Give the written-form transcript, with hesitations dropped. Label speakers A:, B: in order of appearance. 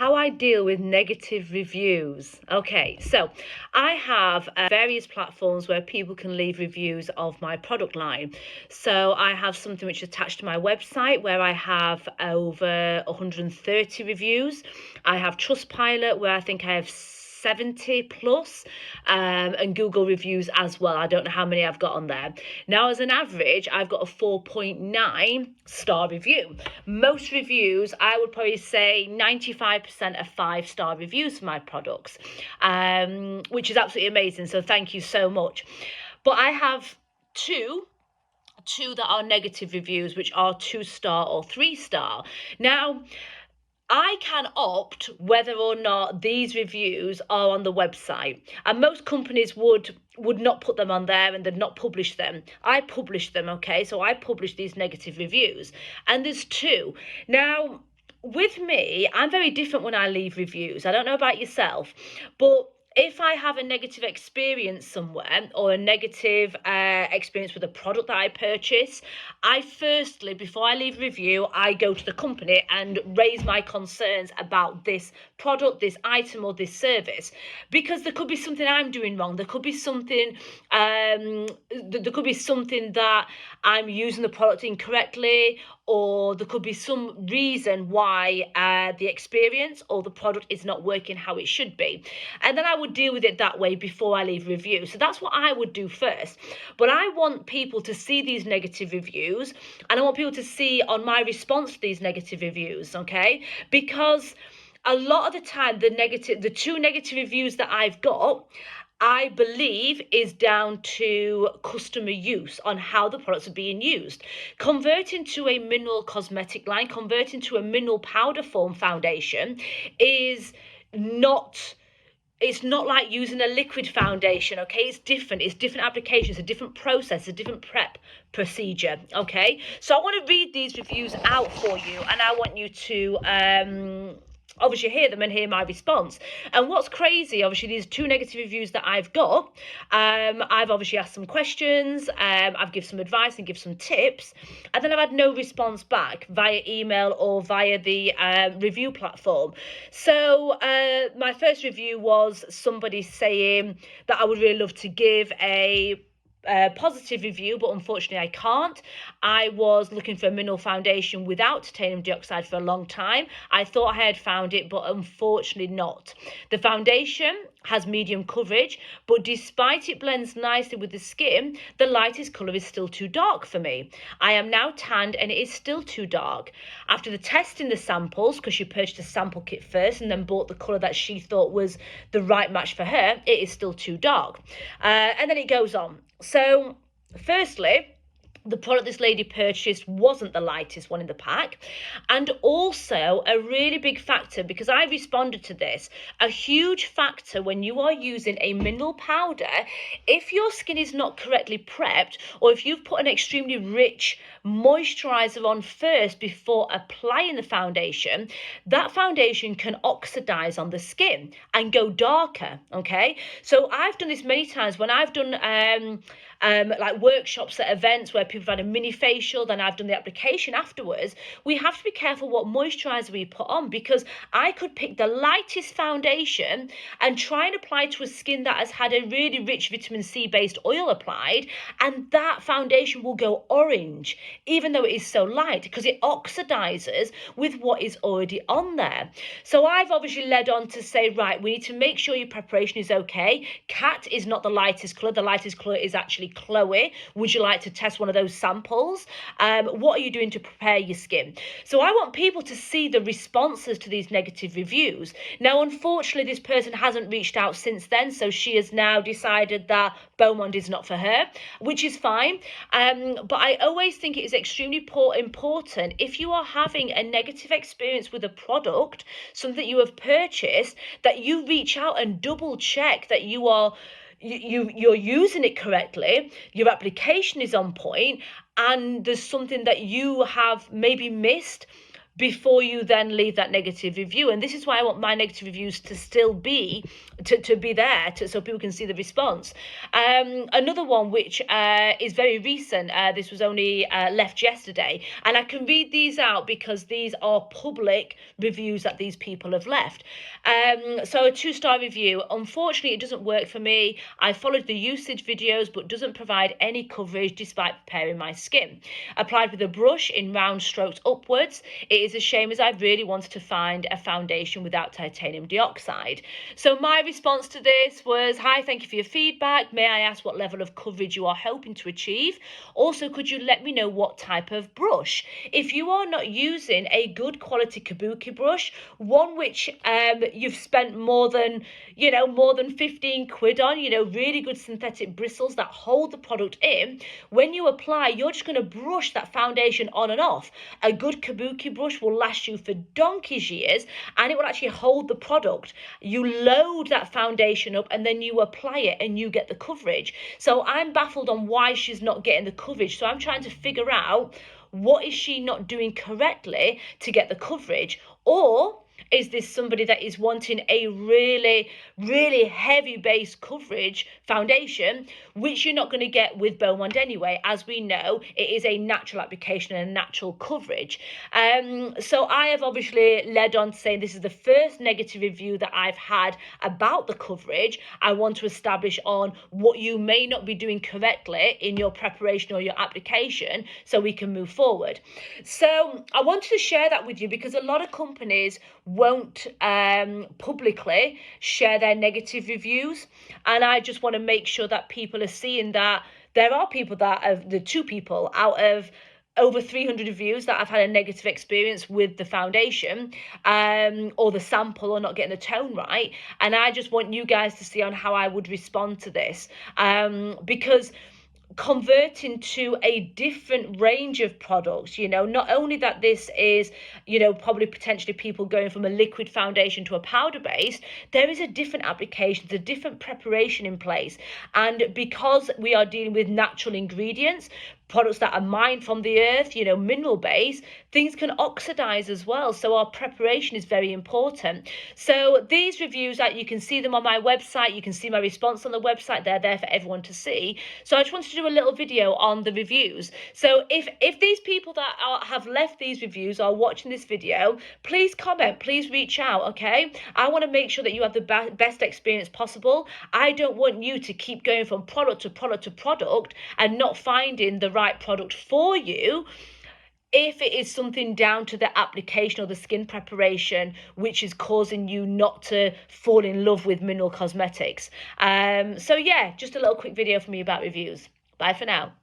A: How I deal with negative reviews. Okay, so I have various platforms where people can leave reviews of my product line. So I have something which is attached to my website where I have over 130 reviews. I have Trustpilot where I think I have 70 plus, and Google reviews as well. I don't know how many I've got on there. Now, as an average, I've got a 4.9 star review. Most reviews, I would probably say 95% are 5-star reviews for my products, which is absolutely amazing. So thank you so much. But I have two that are negative reviews, which are 2-star or 3-star. Now, I can opt whether or not these reviews are on the website, and most companies would not put them on there and they'd not publish them. I publish them, okay? So I publish these negative reviews, and there's two. Now, with me, I'm very different when I leave reviews. I don't know about yourself, but if I have a negative experience somewhere or a negative experience with a product that I purchase, I firstly, before I leave a review, I go to the company and raise my concerns about this product, this item, or this service, because there could be something I'm doing wrong. There could be something, that I'm using the product incorrectly, or there could be some reason why the experience or the product is not working how it should be. And then I would deal with it that way before I leave a review. So that's what I would do first. But I want people to see these negative reviews, and I want people to see on my response to these negative reviews, okay? Because a lot of the time, the two negative reviews that I've got, I believe is down to customer use on how the products are being used. Converting to a mineral cosmetic line, converting to a mineral powder form foundation is not... It's not like using a liquid foundation, okay? It's different applications, a different process, a different prep procedure, okay? So I want to read these reviews out for you, and I want you to obviously hear them and hear my response. And what's crazy, obviously, these two negative reviews that I've got, I've obviously asked some questions, I've given some advice and give some tips, and then I've had no response back via email or via the review platform. So my first review was somebody saying that I would really love to give a positive review, but unfortunately I can't. I was looking for a mineral foundation without titanium dioxide for a long time. I thought I had found it, but unfortunately not. The foundation has medium coverage, but despite it blends nicely with the skin, the lightest colour is still too dark for me. I am now tanned and it is still too dark. After the testing the samples, because she purchased a sample kit first and then bought the colour that she thought was the right match for her, it is still too dark. And then it goes on. So, firstly, the product this lady purchased wasn't the lightest one in the pack. And also a really big factor, because I responded to this, a huge factor when you are using a mineral powder, if your skin is not correctly prepped, or if you've put an extremely rich moisturizer on first before applying the foundation, that foundation can oxidize on the skin and go darker, okay? So I've done this many times when I've done like workshops at events where people have had a mini facial, then I've done the application afterwards. We have to be careful what moisturizer we put on, because I could pick the lightest foundation and try and apply to a skin that has had a really rich vitamin C based oil applied, and that foundation will go orange even though it is so light, because it oxidizes with what is already on there. So I've obviously led on to say, right, we need to make sure your preparation is okay. Cat is not the lightest colour. The lightest colour is actually Chloe. Would you like to test one of those samples? What are you doing to prepare your skin? So I want people to see the responses to these negative reviews. Now, unfortunately, this person hasn't reached out since then, so she has now decided that Bomonde is not for her, which is fine. But I always think it is extremely important, if you are having a negative experience with a product, something you have purchased, that you reach out and double check that you're using it correctly, your application is on point, and there's something that you have maybe missed before you then leave that negative review. And this is why I want my negative reviews to still be to be there so people can see the response. Another one which is very recent, this was only left yesterday, and I can read these out because these are public reviews that these people have left. So a 2-star review: unfortunately it doesn't work for me. I followed the usage videos but doesn't provide any coverage despite preparing my skin. Applied with a brush in round strokes upwards. It is a shame as I really wanted to find a foundation without titanium dioxide. So my response to this was, hi, thank you for your feedback. May I ask what level of coverage you are hoping to achieve? Also, could you let me know what type of brush? If you are not using a good quality kabuki brush, one which you've spent more than 15 quid on, really good synthetic bristles that hold the product in, when you apply, you're just going to brush that foundation on and off. A good kabuki brush will last you for donkey's years, and it will actually hold the product. You load that foundation up and then you apply it and you get the coverage. So I'm baffled on why she's not getting the coverage. So I'm trying to figure out, what is she not doing correctly to get the coverage? Or is this somebody that is wanting a really, really heavy base coverage foundation, which you're not going to get with Bomonde anyway? As we know, it is a natural application and a natural coverage. So I have obviously led on to saying this is the first negative review that I've had about the coverage. I want to establish on what you may not be doing correctly in your preparation or your application so we can move forward. So I wanted to share that with you because a lot of companies won't publicly share their negative reviews, and I just want to make sure that people are seeing that there are people that have, the 2 people out of over 300 reviews that I've had a negative experience with the foundation or the sample, or not getting the tone right. And I just want you guys to see on how I would respond to this, because converting to a different range of products, not only that this is, probably potentially people going from a liquid foundation to a powder base, there is a different application, there's a different preparation in place. And because we are dealing with natural ingredients, products that are mined from the earth, mineral base, things can oxidize as well. So our preparation is very important. So these reviews, that you can see them on my website, you can see my response on the website, they're there for everyone to see. So I just wanted to do a little video on the reviews. So if these people that have left these reviews are watching this video, please comment, please reach out, okay? I want to make sure that you have the best experience possible. I don't want you to keep going from product to product to product and not finding the right product for you, if it is something down to the application or the skin preparation which is causing you not to fall in love with mineral cosmetics. So yeah, just a little quick video for me about reviews. Bye for now.